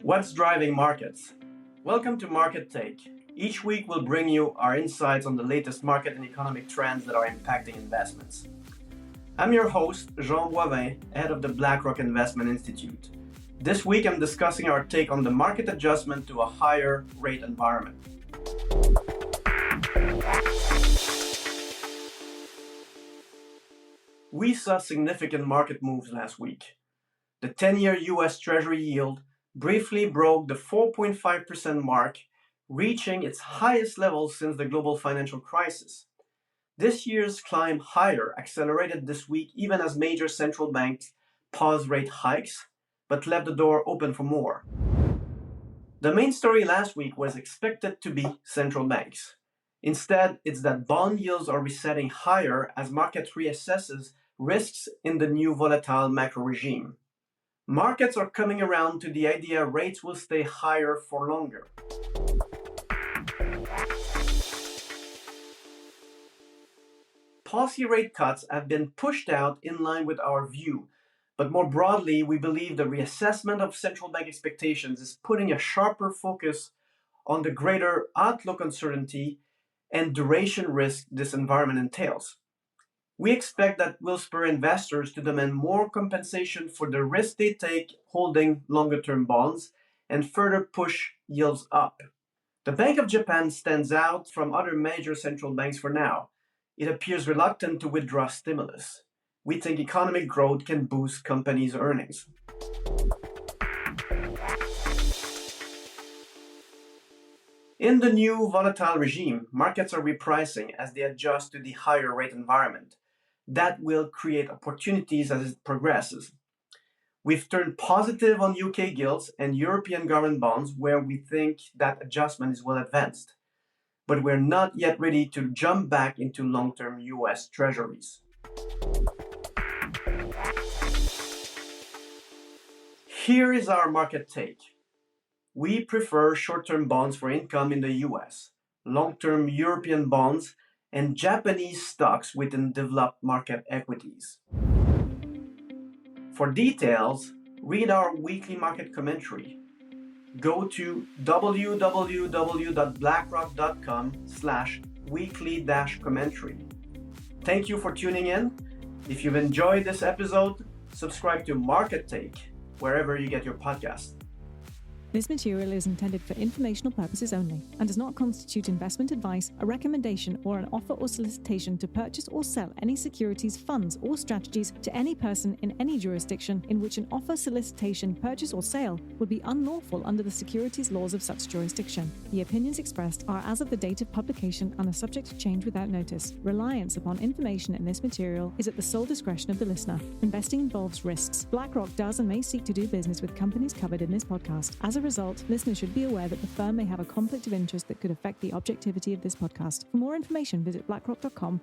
What's driving markets? Welcome to Market Take. Each week we'll bring you our insights on the latest market and economic trends that are impacting investments. I'm your host, Jean Boivin, head of the BlackRock Investment Institute. This week I'm discussing our take on the market adjustment to a higher rate environment. We saw significant market moves last week. The 10-year US Treasury yield briefly broke the 4.5% mark, reaching its highest level since the global financial crisis. This year's climb higher accelerated this week even as major central banks paused rate hikes, but left the door open for more. The main story last week was expected to be central banks. Instead, it's that bond yields are resetting higher as market reassesses risks in the new volatile macro regime. Markets are coming around to the idea rates will stay higher for longer. Policy rate cuts have been pushed out in line with our view, but more broadly, we believe the reassessment of central bank expectations is putting a sharper focus on the greater outlook uncertainty and duration risk this environment entails. We expect that will spur investors to demand more compensation for the risk they take holding longer-term bonds and further push yields up. The Bank of Japan stands out from other major central banks for now. It appears reluctant to withdraw stimulus. We think economic growth can boost companies' earnings. In the new volatile regime, markets are repricing as they adjust to the higher rate environment. That will create opportunities as it progresses. We've turned positive on UK gilts and European government bonds where we think that adjustment is well advanced. But we're not yet ready to jump back into long-term US treasuries. Here is our market take. We prefer short-term bonds for income in the US, long-term European bonds, and Japanese stocks within developed market equities. For details, read our weekly market commentary. Go to www.blackrock.com/weekly-commentary. Thank you for tuning in. If you've enjoyed this episode, subscribe to Market Take wherever you get your podcasts. This material is intended for informational purposes only and does not constitute investment advice, a recommendation, or an offer or solicitation to purchase or sell any securities, funds, or strategies to any person in any jurisdiction in which an offer, solicitation, purchase, or sale would be unlawful under the securities laws of such jurisdiction. The opinions expressed are as of the date of publication and are subject to change without notice. Reliance upon information in this material is at the sole discretion of the listener. Investing involves risks. BlackRock does and may seek to do business with companies covered in this podcast. As a result, listeners should be aware that the firm may have a conflict of interest that could affect the objectivity of this podcast. For more information, visit blackrock.com